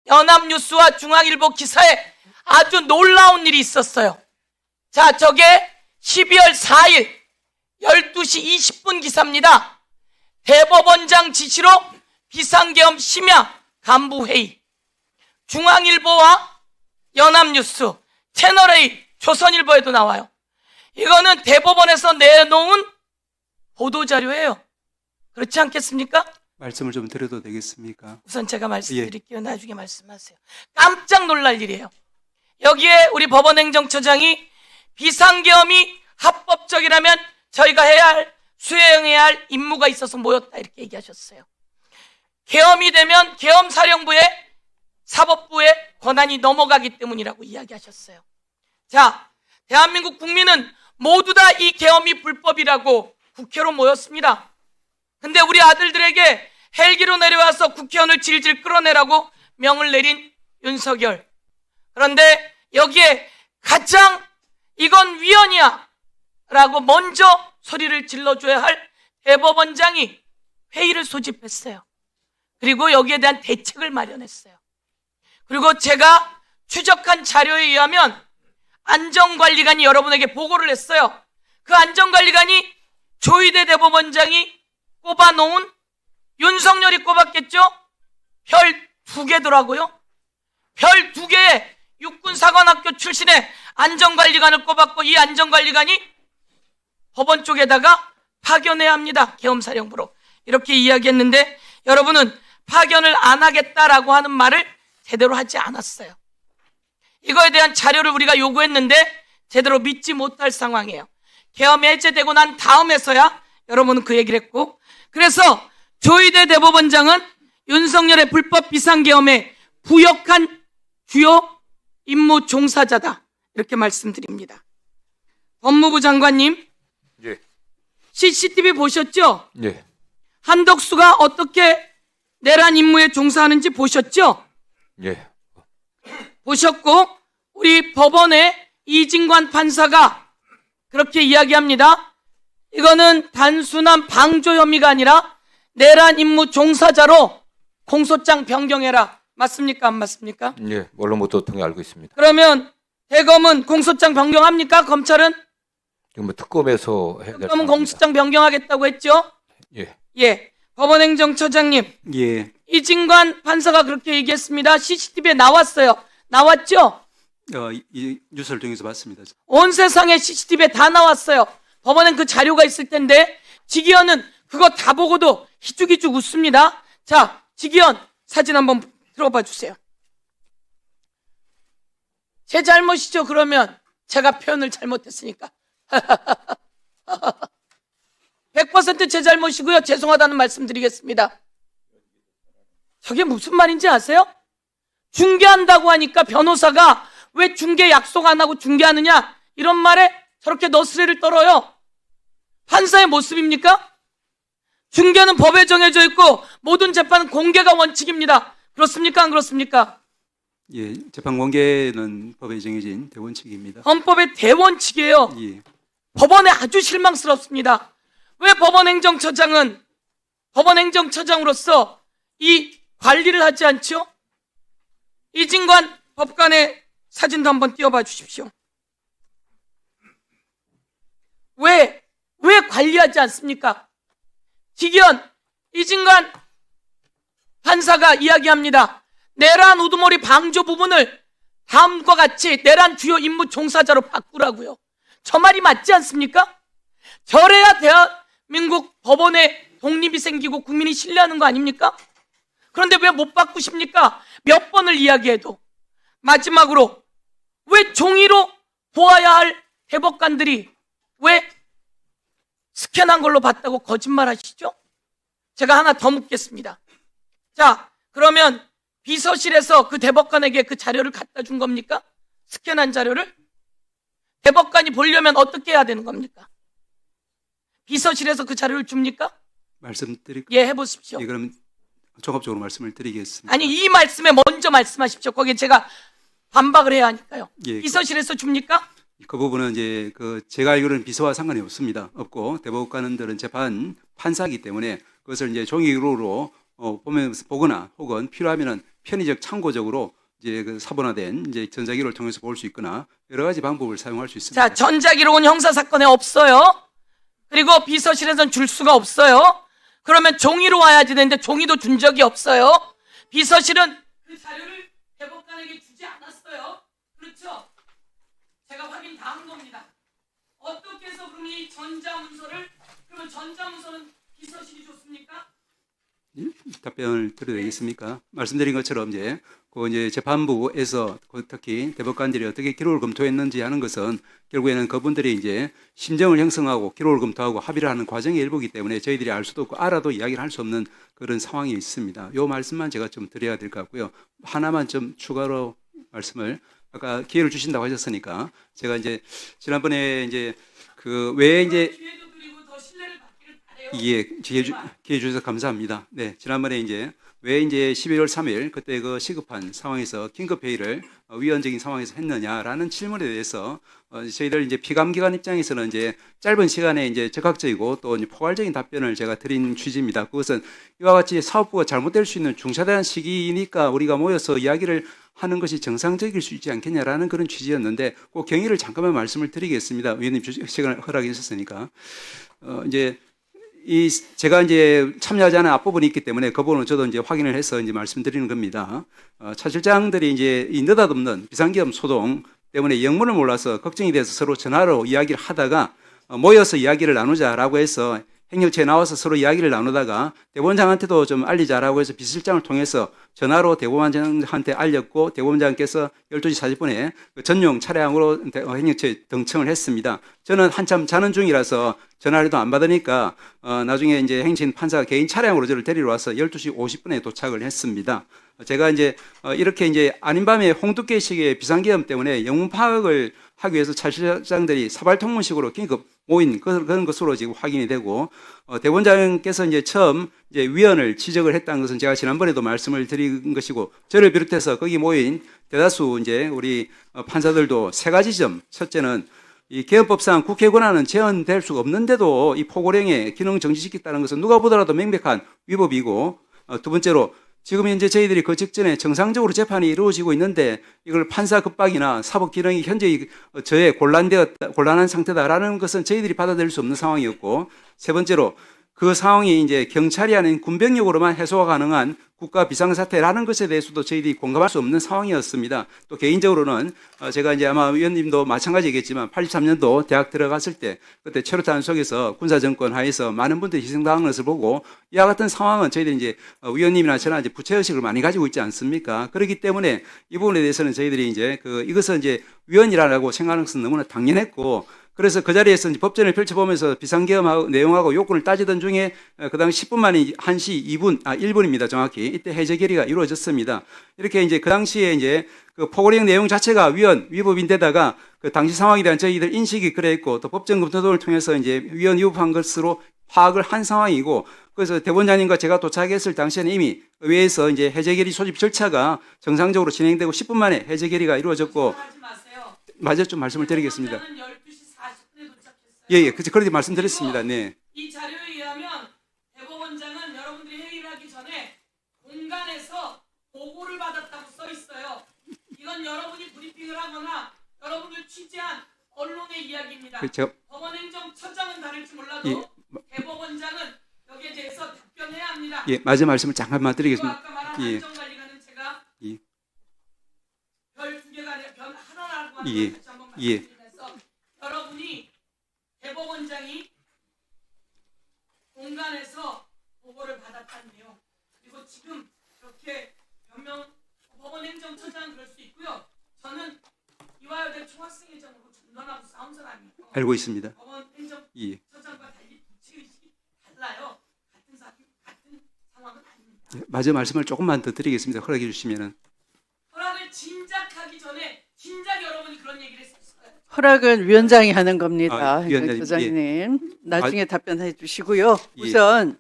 연합뉴스와 중앙일보 기사에 아주 놀라운 일이 있었어요. 자, 저게 12월 4일 12시 20분 기사입니다. 대법원장 지시로 비상계엄 심야 간부회의. 중앙일보와 연합뉴스, 채널A, 조선일보에도 나와요. 이거는 대법원에서 내놓은 보도자료예요. 그렇지 않겠습니까? 말씀을 좀 드려도 되겠습니까? 우선 제가 말씀드릴게요. 나중에 말씀하세요. 깜짝 놀랄 일이에요. 여기에 우리 법원행정처장이 비상계엄이 합법적이라면 저희가 수행해야 할 임무가 있어서 모였다, 이렇게 얘기하셨어요. 계엄이 되면 계엄사령부의 사법부의 권한이 넘어가기 때문이라고 이야기하셨어요. 자, 대한민국 국민은 모두 다 이 계엄이 불법이라고 국회로 모였습니다. 근데 우리 아들들에게 헬기로 내려와서 국회의원을 질질 끌어내라고 명을 내린 윤석열. 그런데 여기에 가장 이건 위헌이야 라고 먼저 소리를 질러줘야 할 대법원장이 회의를 소집했어요. 그리고 여기에 대한 대책을 마련했어요. 그리고 제가 추적한 자료에 의하면 안전관리관이 여러분에게 보고를 했어요. 그 안전관리관이 조희대 대법원장이 꼽아놓은, 윤석열이 꼽았겠죠? 별 2개더라고요. 별 2개의 육군사관학교 출신의 안전관리관을 꼽았고, 이 안전관리관이 법원 쪽에다가 파견해야 합니다. 계엄사령부로. 이렇게 이야기했는데 여러분은 파견을 안 하겠다라고 하는 말을 제대로 하지 않았어요. 이거에 대한 자료를 우리가 요구했는데 제대로 믿지 못할 상황이에요. 계엄이 해제되고 난 다음에서야 여러분은 그 얘기를 했고, 그래서 조희대 대법원장은 윤석열의 불법 비상계엄에 부역한 주요 임무 종사자다, 이렇게 말씀드립니다. 법무부 장관님, 예. CCTV 보셨죠? 예. 한덕수가 어떻게 내란 임무에 종사하는지 보셨죠? 예. 보셨고, 우리 법원의 이진관 판사가 그렇게 이야기합니다. 이거는 단순한 방조 혐의가 아니라 내란 임무 종사자로 공소장 변경해라. 맞습니까? 안 맞습니까? 예. 언론부터 통해 알고 있습니다. 그러면 대검은 공소장 변경합니까? 검찰은? 지금 뭐 특검에서 해야 될 대검은 상황입니다. 공소장 변경하겠다고 했죠? 예. 예. 법원행정처장님, 예, 이진관 판사가 그렇게 얘기했습니다. CCTV에 나왔어요. 나왔죠? 이 뉴스를 통해서 봤습니다. 온 세상에 CCTV에 다 나왔어요. 법원엔 그 자료가 있을 텐데 지기현은 그거 다 보고도 희죽희죽 웃습니다. 자, 지기현 사진 한번 들어봐 주세요. 제 잘못이죠. 그러면 제가 표현을 잘못했으니까 100% 제 잘못이고요. 죄송하다는 말씀 드리겠습니다. 저게 무슨 말인지 아세요? 중개한다고 하니까 변호사가 왜 중개 약속 안 하고 중개하느냐, 이런 말에 저렇게 너스레를 떨어요. 판사의 모습입니까? 중개는 법에 정해져 있고 모든 재판은 공개가 원칙입니다. 그렇습니까? 안 그렇습니까? 예, 재판 공개는 법에 정해진 대원칙입니다. 헌법의 대원칙이에요. 예, 법원에 아주 실망스럽습니다. 왜 법원행정처장은 법원행정처장으로서 이 관리를 하지 않죠? 이진관 법관의 사진도 한번 띄워봐 주십시오. 왜 관리하지 않습니까? 지기현, 이진관 판사가 이야기합니다. 내란 우두머리 방조 부분을 다음과 같이 내란 주요 임무 종사자로 바꾸라고요. 저 말이 맞지 않습니까? 저래야 대한민국 법원의 독립이 생기고 국민이 신뢰하는 거 아닙니까? 그런데 왜 못 바꾸십니까? 몇 번을 이야기해도. 마지막으로, 왜 종이로 보아야 할 대법관들이 왜 스캔한 걸로 봤다고 거짓말 하시죠? 제가 하나 더 묻겠습니다. 자, 그러면 비서실에서 그 대법관에게 그 자료를 갖다 준 겁니까? 스캔한 자료를? 대법관이 보려면 어떻게 해야 되는 겁니까? 비서실에서 그 자료를 줍니까? 말씀드릴까요? 예, 해보십시오. 예, 그럼 종합적으로 말씀을 드리겠습니다. 아니, 이 말씀에 먼저 말씀하십시오. 거기에 제가 반박을 해야 하니까요. 예, 비서실에서 줍니까? 그 부분은 이제 제가 알기로는 비서와 상관이 없습니다. 없고 대법관들은 재판 판사이기 때문에 그것을 이제 종이로 보거나 혹은 필요하면은 편의적 참고적으로 이제 그 사본화된 이제 전자기록을 통해서 볼 수 있거나 여러 가지 방법을 사용할 수 있습니다. 자, 전자기록은 형사사건에 없어요. 그리고 비서실에선 줄 수가 없어요. 그러면 종이로 와야지 되는데 종이도 준 적이 없어요. 비서실은 그 자료를 대법관에게 주지 않았어요. 그렇죠? 제가 확인 다 한 겁니다. 어떻게 해서 그럼 이 전자문서를, 그러면 전자문서는 비서실이 줬습니까? 답변을 드려도 되겠습니까? 말씀드린 것처럼 이제 재판부에서 특히 대법관들이 어떻게 기록을 검토했는지 하는 것은 결국에는 그분들이 이제 심정을 형성하고 기록을 검토하고 합의를 하는 과정의 일부이기 때문에 저희들이 알 수도 없고 알아도 이야기를 할 수 없는 그런 상황이 있습니다. 이 말씀만 제가 좀 드려야 될 것 같고요. 하나만 좀 추가로 말씀을, 아까 기회를 주신다고 하셨으니까 제가 이제 지난번에 이제 그 외에 이제 기회도 드리고 더 신뢰를 받기를 바래요. 예, 기회 주셔서 감사합니다. 네, 지난번에 이제 왜 이제 11월 3일 그때 그 시급한 상황에서 긴급 회의를 위헌적인 상황에서 했느냐라는 질문에 대해서 저희들 이제 피감기관 입장에서는 이제 짧은 시간에 이제 적극적이고 또 이제 포괄적인 답변을 제가 드린 취지입니다. 그것은 이와 같이 사업부가 잘못될 수 있는 중차대한 시기니까 우리가 모여서 이야기를 하는 것이 정상적일 수 있지 않겠냐라는 그런 취지였는데 그 경위를 잠깐만 말씀을 드리겠습니다. 위원님 시간을 허락해 주셨으니까 이제 제가 이제 참여하지 않은 앞부분이 있기 때문에 그 부분은 저도 이제 확인을 해서 이제 말씀드리는 겁니다. 차 실장들이 이제 이 느닷없는 비상계엄 소동 때문에 영문을 몰라서 걱정이 돼서 서로 전화로 이야기를 하다가 모여서 이야기를 나누자라고 해서 행정처에 나와서 서로 이야기를 나누다가 대법원장한테도 좀 알리자라고 해서 비서실장을 통해서 전화로 대법원장한테 알렸고 대법원장께서 12시 40분에 그 전용 차량으로 행정처에 등청을 했습니다. 저는 한참 자는 중이라서 전화를 해도 안 받으니까 나중에 이제 행정처 판사가 개인 차량으로 저를 데리러 와서 12시 50분에 도착을 했습니다. 제가 이제 이렇게 이제 아닌 밤에 홍두깨식의 비상계엄 때문에 영문 파악을 하기 위해서 차 실장들이 사발통문식으로 긴급 모인 그런 것으로 지금 확인이 되고 대법원장께서 이제 처음 이제 위헌을 지적을 했다는 것은 제가 지난번에도 말씀을 드린 것이고 저를 비롯해서 거기 모인 대다수 이제 우리 판사들도 세 가지 점. 첫째는 이 개헌법상 국회 권한은 제한될 수가 없는데도 이 포고령에 기능 정지시켰다는 것은 누가 보더라도 명백한 위법이고 두 번째로 지금 현재 저희들이 그 직전에 정상적으로 재판이 이루어지고 있는데 이걸 판사 급박이나 사법 기능이 현재 저에 곤란한 상태다라는 것은 저희들이 받아들일 수 없는 상황이었고 세 번째로 그 상황이 이제 경찰이 아닌 군병력으로만 해소가 가능한 국가 비상사태라는 것에 대해서도 저희들이 공감할 수 없는 상황이었습니다. 또 개인적으로는 제가 이제 아마 위원님도 마찬가지겠지만 83년도 대학 들어갔을 때 그때 최루탄 속에서 군사정권 하에서 많은 분들이 희생당한 것을 보고 이와 같은 상황은 저희들이 이제 위원님이나 저나 이제 부채의식을 많이 가지고 있지 않습니까? 그렇기 때문에 이 부분에 대해서는 저희들이 이제 이것은 이제 위헌이라고 생각하는 것은 너무나 당연했고 그래서 그 자리에서 이제 법전을 펼쳐보면서 비상계엄 내용하고 요건을 따지던 중에 그 당시 10분 만에 1시 1분입니다. 정확히. 이때 해제 결의가 이루어졌습니다. 이렇게 이제 그 당시에 이제 그 포고령 내용 자체가 위법인데다가 그 당시 상황에 대한 저희들 인식이 그랬고 또 법정 검토 등을 통해서 이제 위법한 것으로 파악을 한 상황이고 그래서 대법원장님과 제가 도착했을 당시에는 이미 의회에서 이제 해제 결의 소집 절차가 정상적으로 진행되고 10분 만에 해제 결의가 이루어졌고 하지 마세요. 맞아 좀 말씀을 드리겠습니다. 대법원장은 12시 40분에 도착했어요. 예, 그렇게 말씀드렸습니다. 네. 이 자료에 의하면 대법원장은 여러분들이 회의를 하기 전에 공간에서 보고를 받았다고 써 있어요. 이건 여러분이 브리핑을 하거나 여러분들 취재한 언론의 이야기입니다. 제가 법원행정처장은 다를지 몰라도 예. 대법원장은 여기에 대해서 답변해야 합니다. 예, 마지막 말씀을 잠깐만 그리고 드리겠습니다. 아까 말한 예. 안전관리관은 제가 예. 별 두 개가 아니라 별 하나라고 하는 예. 걸 다시 한번 예. 말씀드리면서 여러분이 대법원장이 공간에서 보고를 받았다는 내용 그리고 지금 이렇게 변명 법원행정처장은 그럴 수 있고요. 저는 이화여대 총학생회장으로 전전하고 싸운 사람이에요. 알고 있습니다. 법원행정처장과 예. 달리 부채의식이 달라요. 같은 상황은 아닙니다. 예, 마지막 말씀을 조금만 더 드리겠습니다. 허락해 주시면은. 허락을 진작하기 전에 진작 여러분이 그런 얘기를 했었어요. 허락은 위원장이 하는 겁니다. 위원장님, 교장님 나중에 답변해 주시고요. 예. 우선